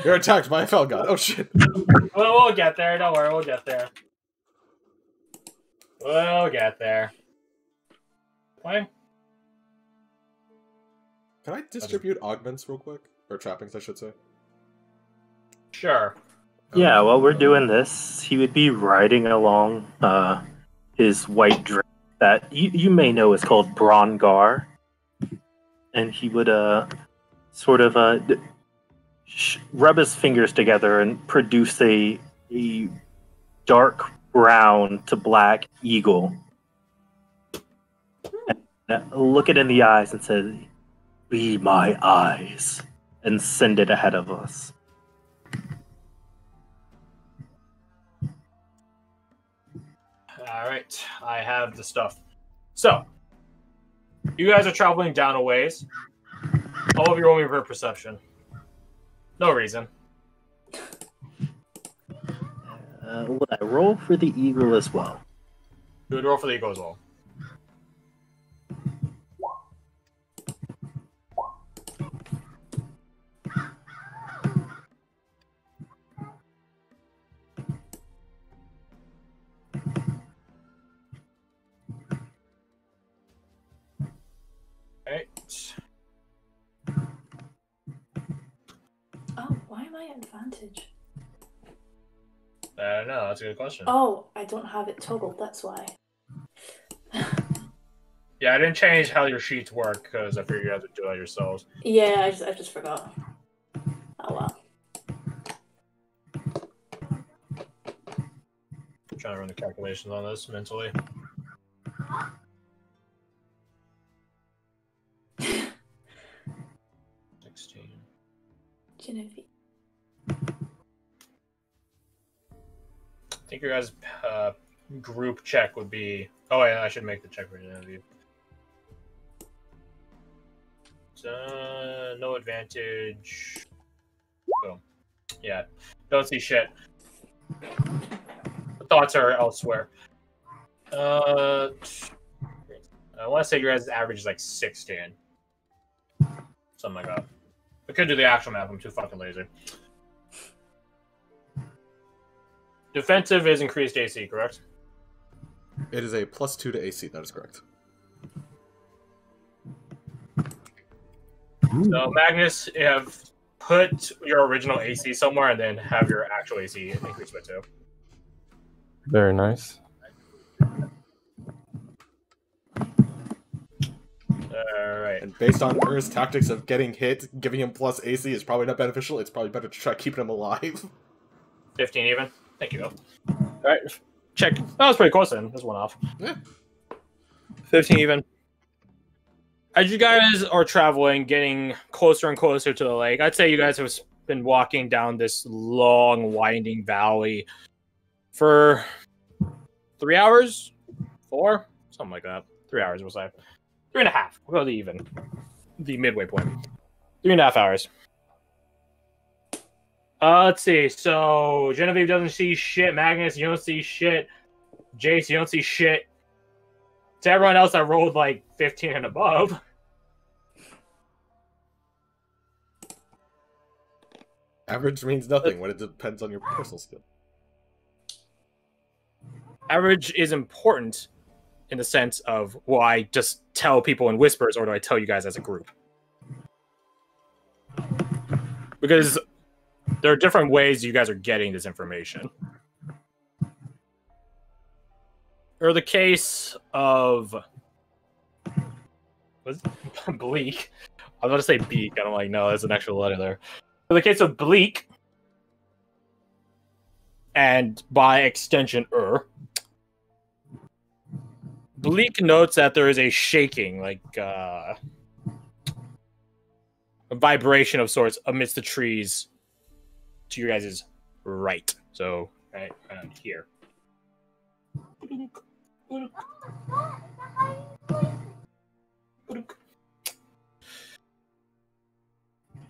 You're attacked by a fell god. Oh shit. We'll get there. Don't worry. We'll get there. We'll get there. Play. Can I distribute augments real quick? Or trappings, I should say. Sure. Yeah, while we're doing this, he would be riding along his white drake that you may know is called Brongar. And he would sort of rub his fingers together and produce a dark brown to black eagle. And look it in the eyes and say, "Be my eyes," and send it ahead of us. All right, I have the stuff. So, you guys are traveling down a ways. All of you roll me for perception. No reason. Would I roll for the eagle as well? You would roll for the eagle as well. Oh, why am I at advantage? I don't know. That's a good question. Oh, I don't have it toggled. That's why. Yeah, I didn't change how your sheets work because I figured you had to do it yourselves. Yeah, I just forgot. Oh well. I'm trying to run the calculations on this mentally. Genevieve. I think your guys' group check would be... Oh, yeah, I should make the check for Genevieve. No advantage. Boom. Yeah, don't see shit. The thoughts are elsewhere. I want to say your guys' average is like 16. Something like that. I could do the actual math. I'm too fucking lazy. Defensive is increased AC, correct? It is a +2 to AC, that is correct. So, Magnus, you have put your original AC somewhere and then have your actual AC increased by 2. Very nice. Alright. And based on Ur's tactics of getting hit, giving him plus AC is probably not beneficial. It's probably better to try keeping him alive. 15 even. Thank you. Alright. Check. That was pretty close then. That's one off. Yeah. 15 even. As you guys are traveling, getting closer and closer to the lake, I'd say you guys have been walking down this long, winding valley for 3 hours? 4? Something like that. 3 hours, we'll say. 3.5. We'll go to even. The midway point. 3.5 hours. Let's see. So, Genevieve doesn't see shit. Magnus, you don't see shit. Jace, you don't see shit. To everyone else, I rolled like 15 and above. Average means nothing when it depends on your personal skill. Average is important in the sense of, well, I just tell people in whispers, or do I tell you guys as a group? Because there are different ways you guys are getting this information. Or the case of... What's Bleak? I was going to say Beak. I don't like, no, there's an extra letter there. For the case of Bleak, and by extension, Bleak notes that there is a shaking, like a vibration of sorts amidst the trees to your guys' right. So, right around here.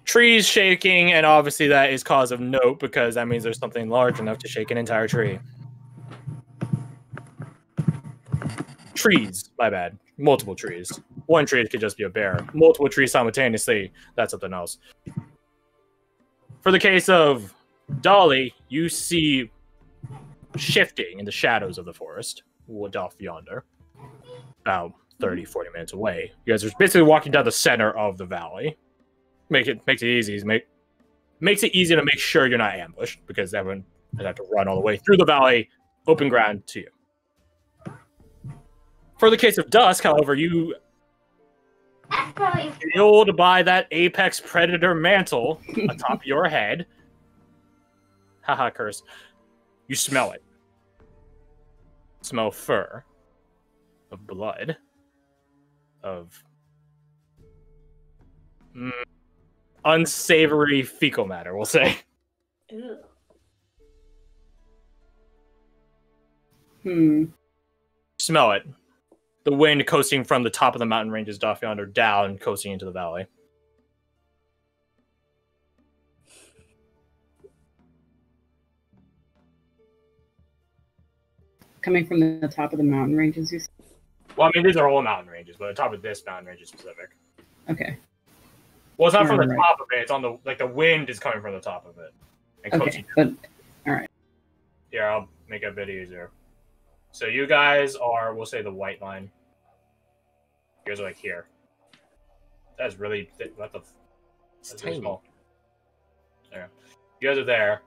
Trees shaking, and obviously that is cause of note because that means there's something large enough to shake an entire tree. Trees, my bad. Multiple trees. one tree could just be a bear. Multiple trees simultaneously, that's something else. For the case of Dolly, you see shifting in the shadows of the forest, off yonder, about 30, 40 minutes away. You guys are basically walking down the center of the valley. Makes it easy. Makes it easy to make sure you're not ambushed, because everyone would have to run all the way through the valley, open ground to you. For the case of Dusk, however, you able to buy that apex predator mantle atop your head. Haha, curse. You smell it. Smell fur. Of blood. Of unsavory fecal matter, we'll say. Ew. Smell it. The wind coasting from the top of the mountain ranges off yonder down, coasting into the valley. Coming from the top of the mountain ranges, you said? Well, I mean, these are all mountain ranges, but the top of this mountain range is specific. Okay. Well, it's not from the Right. top of it. It's on the the wind is coming from the top of it. And Okay, but all right. Here, I'll make it a bit easier. So you guys are, we'll say, the white line. You guys are like here. That's really what the? It's That's really tiny. small. There. You guys are there.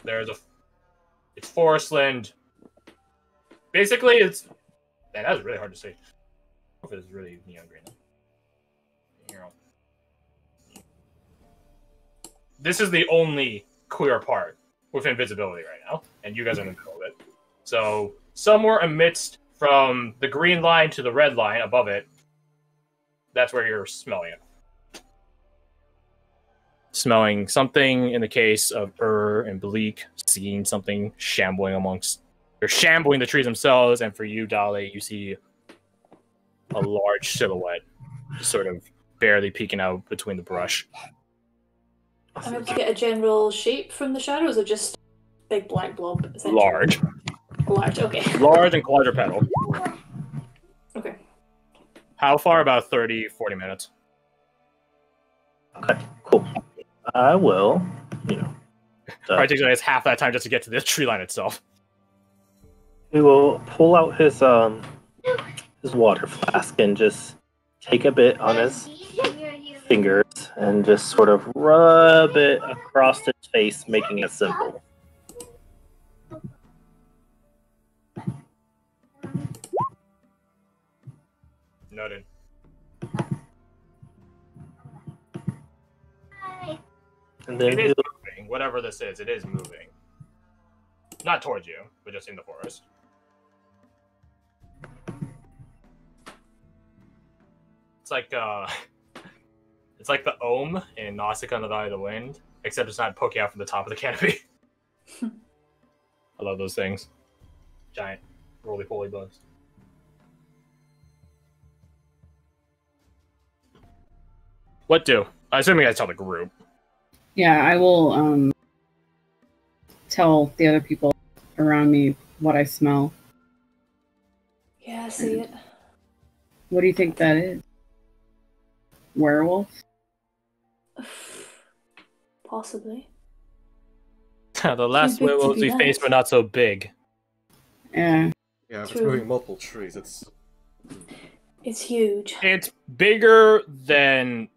There's it's forestland. Basically, it's. Man, that's really hard to see. I don't know if it's really neon green. Here, this is the only clear part with invisibility right now, and you guys are in the middle of it. So somewhere amidst from the green line to the red line above it, that's where you're smelling it. Smelling something in the case of and Bleak, seeing something shambling amongst. They're shambling the trees themselves, and for you, Dolly, you see a large silhouette just sort of barely peeking out between the brush. I'm able to get a general shape from the shadows, or just big black blob? Essentially? Large. Large, okay. Large and quadrupedal. Okay. How far? About 30, 40 minutes. Okay, cool. I will, Probably takes us half that time just to get to this tree line itself. he will pull out his water flask and just take a bit on his fingers and just sort of rub it across his face, making a symbol. Noted. And then It is he'll, moving. Whatever this is, it is moving. Not towards you, but just in the forest. It's like the Ohm in Nausicaa and the Valley of the Wind, except it's not poking out from the top of the canopy. I love those things. Giant roly-poly bugs. What do? I assume you guys tell the group. Yeah, I will tell the other people around me what I smell. Yeah, I see it. What do you think that is? Werewolf? Possibly. The last Too big to werewolves be we faced nice. were not so big. Yeah. Yeah, if it's True. moving multiple trees, it's It's huge. It's bigger than.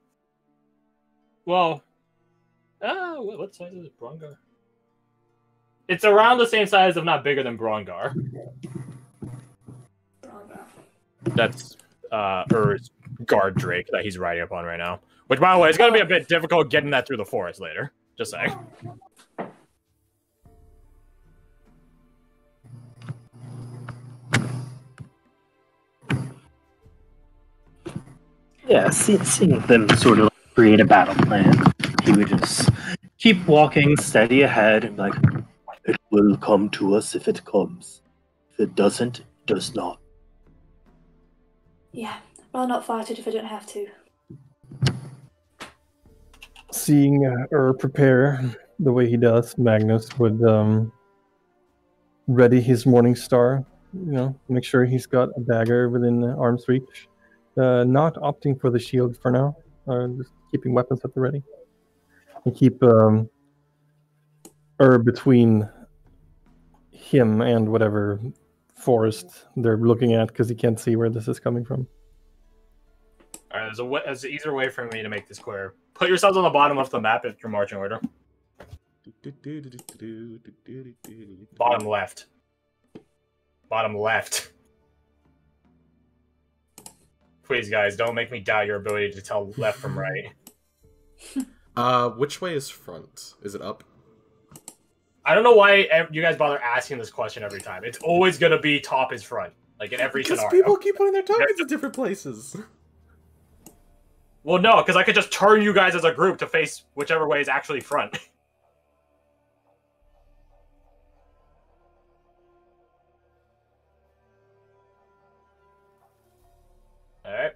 Well, what size is Brongar? It's around the same size, if not bigger than Brongar. That's Ur's guard drake that he's riding up on right now. Which, by the way, it's gonna be a bit difficult getting that through the forest later. Just saying. yeah, seeing them sort of create a battle plan, he would just keep walking steady ahead and be like, it will come to us if it comes. If it doesn't, it does not. Yeah, rather not fight it if I don't have to. Seeing prepare the way he does, Magnus would ready his morning star make sure he's got a dagger within arm's reach. Not opting for the shield for now. Just keeping weapons at the ready. And keep between him and whatever forest they're looking at, because he can't see where this is coming from. All right, there's an easier way for me to make this clear. Put yourselves on the bottom left of the map if you're marching order. Bottom left. Bottom left. Please, guys, don't make me doubt your ability to tell left from right. Which way is front? Is it up? I don't know why you guys bother asking this question every time. It's always gonna be top is front, like in every Because scenario. people keep putting their tokens in different places. Well, no, because I could just turn you guys as a group to face whichever way is actually front. Alright.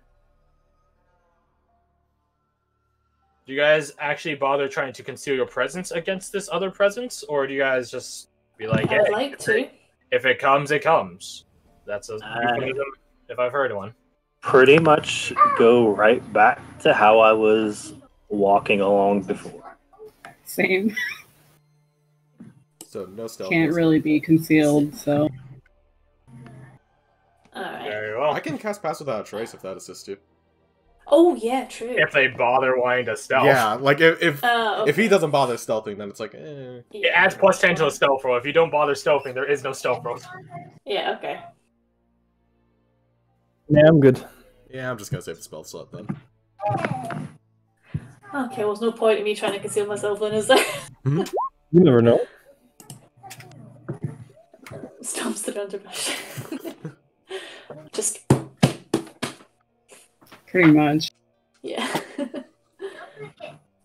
Do you guys actually bother trying to conceal your presence against this other presence? Or do you guys just be like, I'd hey, like to. if it comes, it comes? That's a euphemism if I've heard one. Pretty much go right back to how I was walking along before. Same. So no stealth. Can't really be concealed, so. Alright. Very well. I can cast Pass Without a Trace if that assists you. Oh, yeah, true. If they bother wanting to stealth. Yeah, like if Okay. he doesn't bother stealthing, then it's like, eh. It adds plus 10 to a stealth roll. If you don't bother stealthing, there is no stealth roll. Yeah, okay. Yeah, I'm good. Yeah, I'm just gonna save the spell slot then. Okay, well, there's no point in me trying to conceal myself then, is there? You never know. Stomps the underbrush. Just, Pretty much. yeah.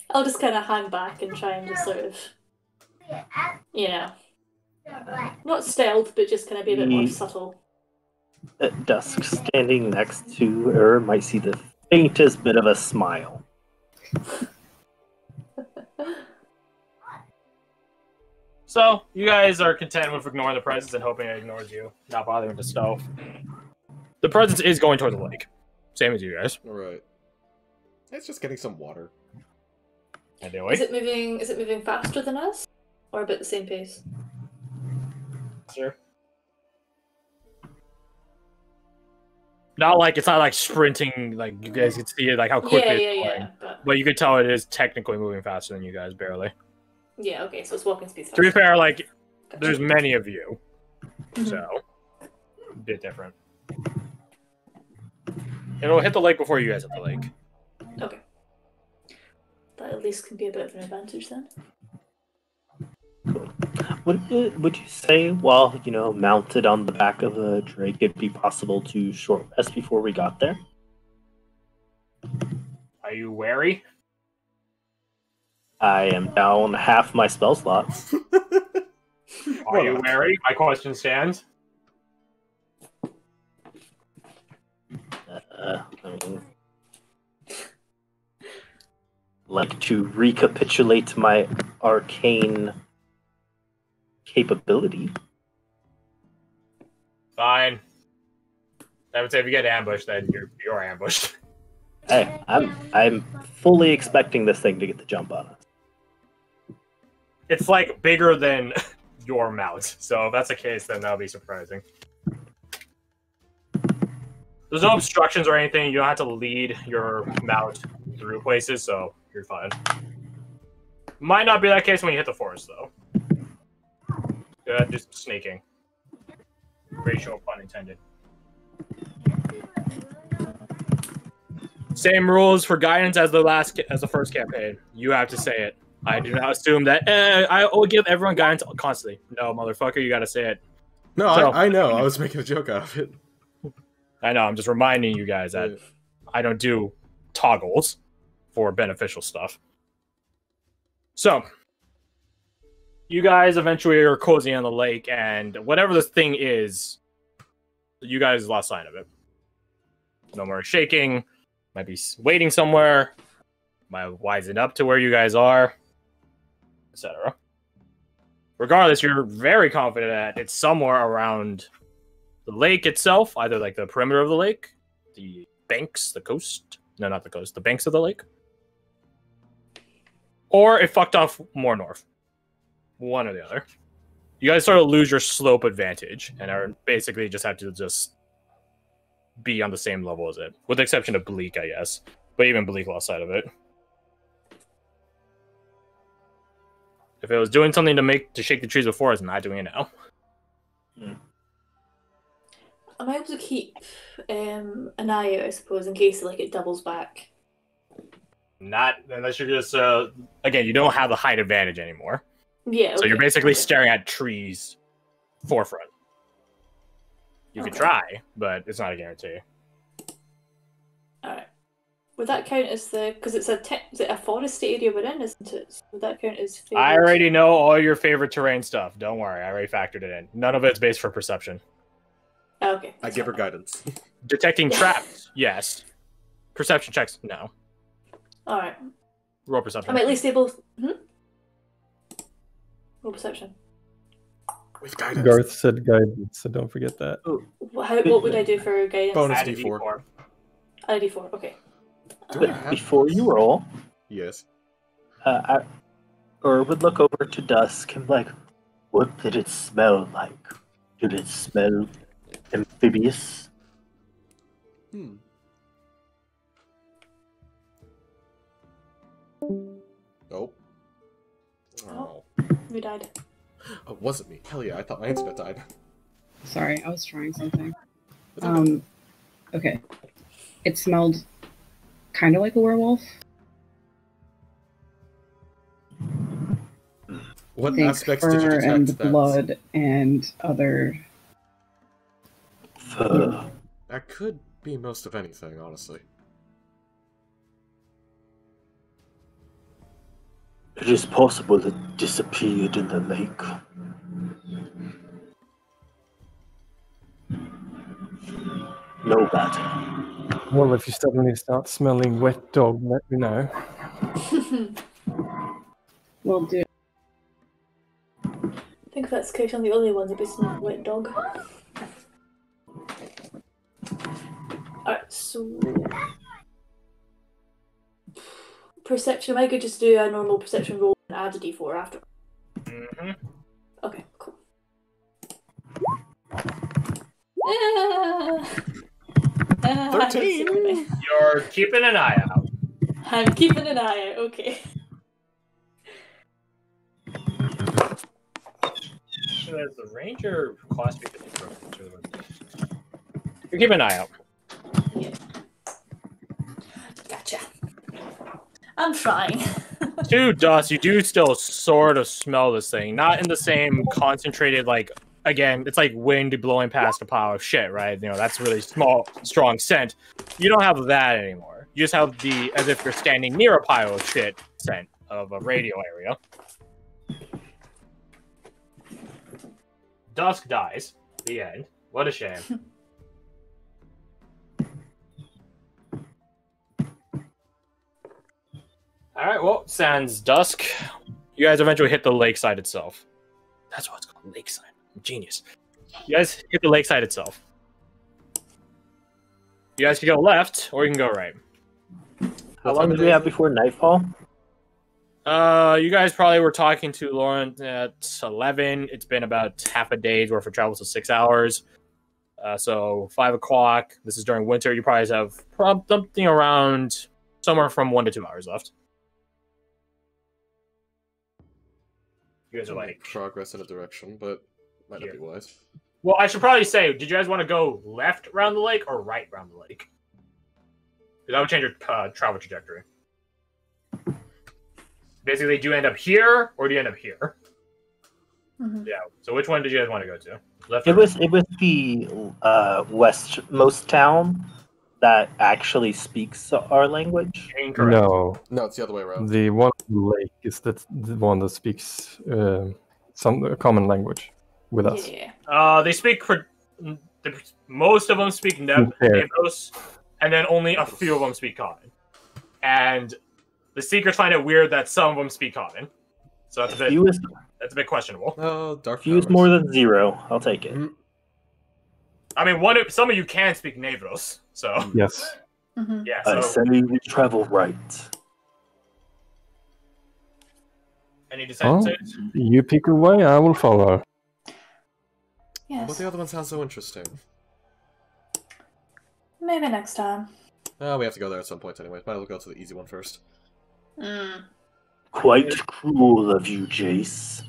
I'll just kind of hang back and try and just sort of, not stealth, but just kind of be a bit more subtle. At dusk, standing next to her, might see the faintest bit of a smile. So, you guys are content with ignoring the presence and hoping it ignores you, not bothering to stealth. The presence is going toward the lake. Same as you guys. Alright. It's just getting some water. Anyway. Is it moving faster than us? Or about the same pace? Sure. It's not like sprinting, like you guys can see it, like how quickly it's going. But you could tell it is technically moving faster than you guys, barely. Yeah, okay, so it's walking speed. To be fair, like, Gotcha. there's many of you. Mhm. So, a bit different. It'll hit the lake before you guys hit the lake. Okay. That at least can be a bit of an advantage then. Would you say, while mounted on the back of a drake, it'd be possible to short rest before we got there? Are you wary? I am down half my spell slot. Are you wary? My question stands. I mean, like to recapitulate my arcane capability. Fine. I would say if you get ambushed, then you're ambushed. Hey, I'm fully expecting this thing to get the jump on us. It's like bigger than your mount, so if that's the case, then that'll be surprising. There's no obstructions or anything. You don't have to lead your mount through places, so you're fine. Might not be that case when you hit the forest, though. Just sneaking. Racial pun intended. Same rules for guidance as the first campaign. You have to say it. I do not assume that I will give everyone guidance constantly. No, motherfucker, you gotta say it. No, So- I know. I was making a joke out of it. I know, I'm just reminding you guys that I don't do toggles for beneficial stuff. So, you guys eventually are cozy on the lake, and whatever this thing is, you guys lost sight of it. No more shaking. Might be waiting somewhere. Might wisen up to where you guys are, etc. Regardless, you're very confident that it's somewhere around the lake itself, either like the perimeter of the lake, the banks, the coast. No, not the coast. The banks of the lake. Or it fucked off more north. One or the other. You guys sort of lose your slope advantage and are basically just have to just be on the same level as it. With the exception of Bleak, I guess. But even Bleak lost sight of it. If it was doing something to shake the trees before, it's not doing it now. Am I able to keep an eye out, I suppose, in case like it doubles back? Not unless you're just again, you don't have the height advantage anymore. Yeah. Okay. So you're basically staring at trees forefront. You can try, but it's not a guarantee. Alright. Would that count as because it's is it a forested area we're in, isn't it? So would that count as favorite? I already know all your favorite terrain stuff. Don't worry, I already factored it in. None of it's based for perception. Oh, okay. I give her guidance. Detecting traps, yes. Perception checks, no. Alright. Roll perception. I'm at least able. Roll perception. With guidance. Garth said guidance, so don't forget that. What would I do for guidance? Bonus Add a D4. Add a D4, okay. Before you roll, Yes. or would look over to Dusk and be like, what did it smell like? Did it smell amphibious? Nope. Oh. We died. Oh, it wasn't me. Hell yeah, I thought my internet died. Sorry, I was trying something. It's okay. Okay. It smelled kind of like a werewolf. What Think aspects did you fur detect? and that- blood and other. Fur. That could be most of anything, honestly. It is possible it disappeared in the lake. No matter. Well, if you suddenly start smelling wet dog, let me know. Well, dude. I think that's the case. I'm the only one that be smelling wet dog. Alright, so perception. Am I could just do a normal perception roll and add a D4 after? Mm-hmm. Okay, cool. Ah. 13. You're keeping an eye out. I'm keeping an eye out. Okay. As the ranger cost me you're keeping an eye out. Yeah. Gotcha. I'm trying. To Dust, you do still sort of smell this thing. Not in the same concentrated, like, again, it's like wind blowing past a pile of shit, right? You know, that's really small, strong scent. You don't have that anymore. You just have the, as if you're standing near a pile of shit scent of a radio area. Dusk dies. The end. What a shame. Alright, well, sans Dusk. You guys eventually hit the lakeside itself. That's what it's called, lakeside. I'm genius. You guys hit the lakeside itself. You guys can go left, or you can go right. How long do we have before nightfall? You guys probably were talking to Lauren at 11. It's been about half a day's worth of travel, so 6 hours. So 5 o'clock. This is during winter. You probably have something around somewhere from 1 to 2 hours left. You guys are like progress in a direction, but might not be wise. Well, I should probably say, did you guys want to go left around the lake or right around the lake? Because that would change your travel trajectory. Basically, do you end up here or do you end up here? Mm-hmm. Yeah. So which one did you guys want to go to? Left. It was the westmost town that actually speaks our language. Incorrect. No, it's the other way around. The one on the lake is the one that speaks some common language with us. Yeah. They speak. Most of them speak Nebos, and then only a few of them speak Common. And the Seekers find it weird that some of them speak Common. So that's a bit questionable. Oh, dark. Use more than 0. I'll take it. I mean, some of you can speak Nevros, so Yes. Mm-hmm. yeah. I So say we travel right. any Oh, decisions? you pick a way, I will follow. But Yes. the other one sounds so interesting. Maybe next time. We have to go there at some point anyway. Might as well go to the easy one first. Mm. Quite cruel of you, Jace.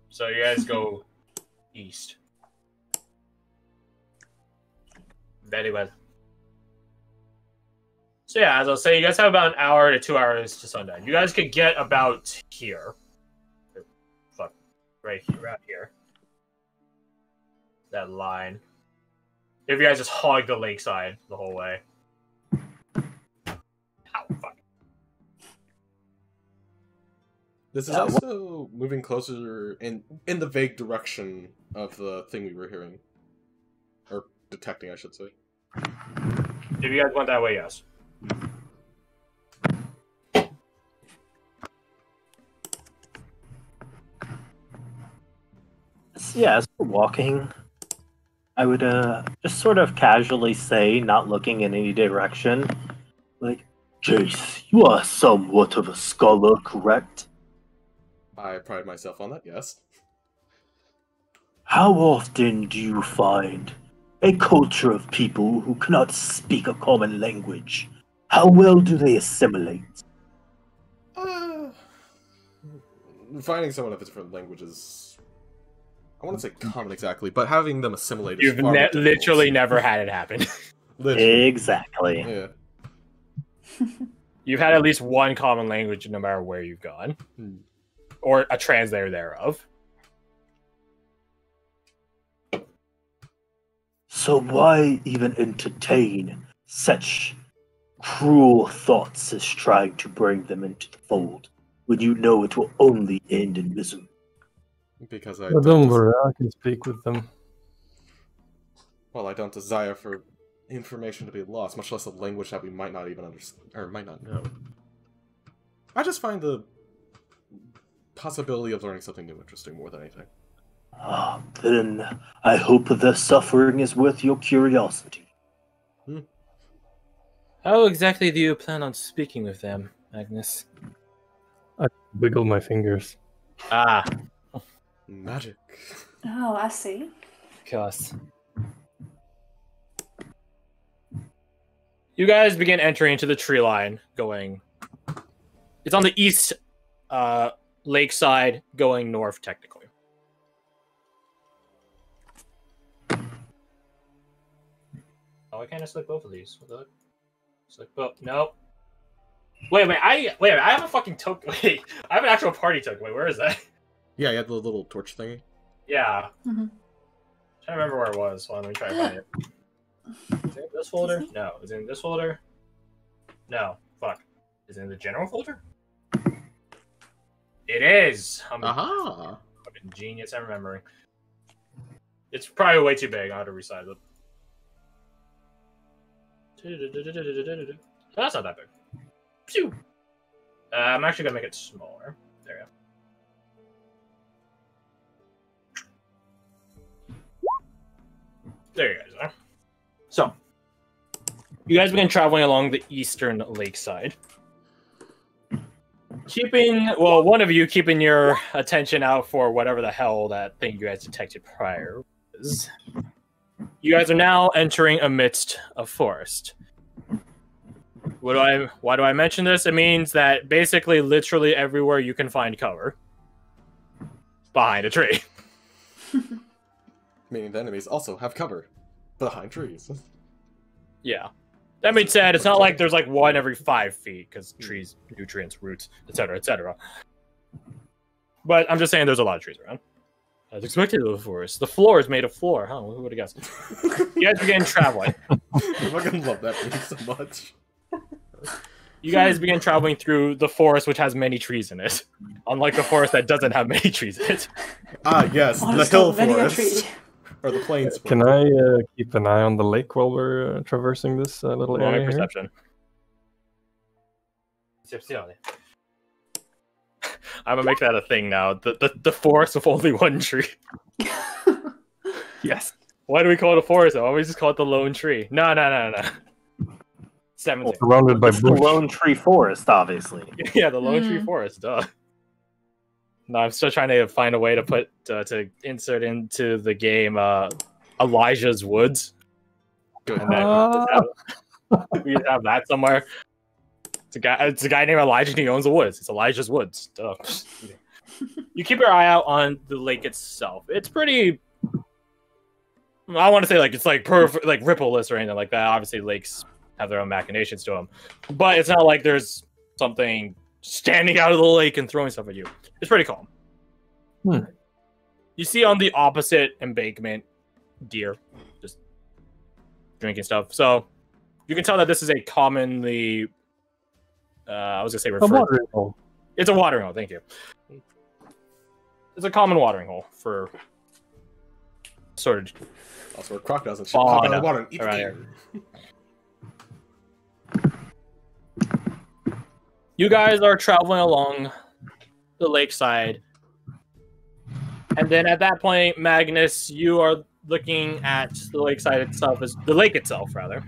So you guys go east. Very well. So yeah, as I was saying, you guys have about an hour to 2 hours to sundown. You guys could get about here. Fuck. Right here, out here. That line. If you guys just hog the lakeside the whole way. Ow, fuck. This is also moving closer in the vague direction of the thing we were hearing. Or detecting, I should say. If you guys went that way, yes. Yeah, as we're walking, I would just sort of casually say, not looking in any direction, like, Jace, you are somewhat of a scholar, correct? I pride myself on that, yes. How often do you find a culture of people who cannot speak a common language? How well do they assimilate? Finding someone of a different language is... I wouldn't say common exactly, but having them assimilate is You've far more difficult. literally never had it happen. Literally. Exactly. Yeah. You've had at least one common language no matter where you've gone. Or a translator thereof. So why even entertain such cruel thoughts as trying to bring them into the fold when you know it will only end in misery? Because I But don't worry, I can speak with them. Well, I don't desire for information to be lost, much less a language that we might not even understand, or might not know. I just find the possibility of learning something new interesting more than anything. Then I hope the suffering is worth your curiosity. How exactly do you plan on speaking with them, Magnus? I wiggle my fingers. Ah, Magic. Oh, I see. kill us. You guys begin entering into the tree line, going... It's on the east lakeside, going north, technically. Oh, why can't I select both of these? What the heck? Select both. No. Wait, I have a fucking token. Wait, I have an actual party token. Wait, where is that? Yeah, you had the little torch thingy. Yeah. Mm-hmm. Trying to remember where it was. Hold on, let me try to find it. Is it in this folder? No. Is it in this folder? No. Fuck. Is it in the general folder? It is! I'm Aha! fucking genius at remembering. It's probably way too big. I'll have to resize it. That's not that big. Phew! I'm actually going to make it smaller. There we go. There you guys are. So, you guys begin traveling along the eastern lakeside. One of you keeping your attention out for whatever the hell that thing you guys detected prior was. You guys are now entering amidst a forest. Why do I mention this? It means that basically literally everywhere you can find cover. Behind a tree. Meaning the enemies also have cover behind trees. Yeah. That being said, it's not like there's like one every 5 feet, because trees, nutrients, roots, etc., etc. But I'm just saying there's a lot of trees around. As expected of the forest. The floor is made of floor. Huh? Who would have guessed? You guys begin traveling. I fucking love that thing so much. You guys begin traveling through the forest, which has many trees in it. Unlike the forest that doesn't have many trees in it. Ah, yes, the hill forest. Or the plains forest. Can I keep an eye on the lake while we're traversing this little Roll area my here? perception. I'm gonna make that a thing now. The forest with only one tree. Yes. Why do we call it a forest though? Why don't we just call it the lone tree? No. 17. Surrounded by It's the bush. Lone Tree Forest, obviously. Yeah, the lone tree forest. Duh. No, I'm still trying to find a way to put to insert into the game Elijah's Woods. Good. And then we just have that somewhere. It's a guy named Elijah and he owns the woods. It's Elijah's Woods. Duh. You keep your eye out on the lake itself. It's pretty. I want to say like it's like perfect, like rippleless or anything like that. Obviously, lakes have their own machinations to them, but it's not like there's something standing out of the lake and throwing stuff at you. It's pretty calm. You see on the opposite embankment deer just drinking stuff. So you can tell that this is a commonly I was gonna say referred. A watering hole. It's a watering hole, thank you. It's a common watering hole for sort of Also, where crocodiles and shit Oh, pop out of no. the water and eat Around the here. deer. You guys are traveling along the lakeside. And then at that point, Magnus, you are looking at the lakeside itself, as the lake itself, rather.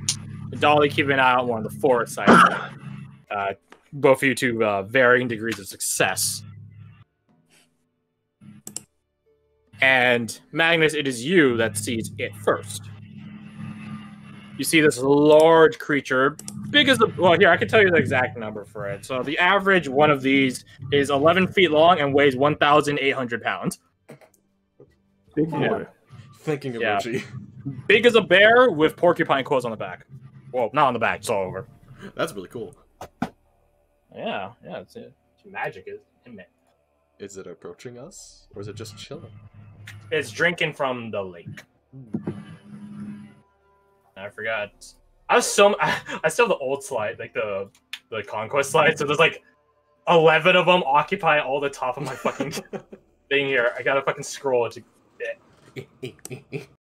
And Dolly keeping an eye on one of the forest sides. Both of you to varying degrees of success. And Magnus, it is you that sees it first. You see this large creature, big as the... Well, here, I can tell you the exact number for it. So the average one of these is 11 feet long and weighs 1,800 pounds. Big boy. Yeah. Thinking Yeah. emoji. Big as a bear with porcupine quills on the back. Well, not on the back, it's all over. That's really cool. Yeah, it's magic, isn't it? Is it approaching us, or is it just chilling? It's drinking from the lake. I forgot. I still have the old slide, like the conquest slide. So there's like 11 of them occupying all the top of my fucking thing here. I gotta fucking scroll to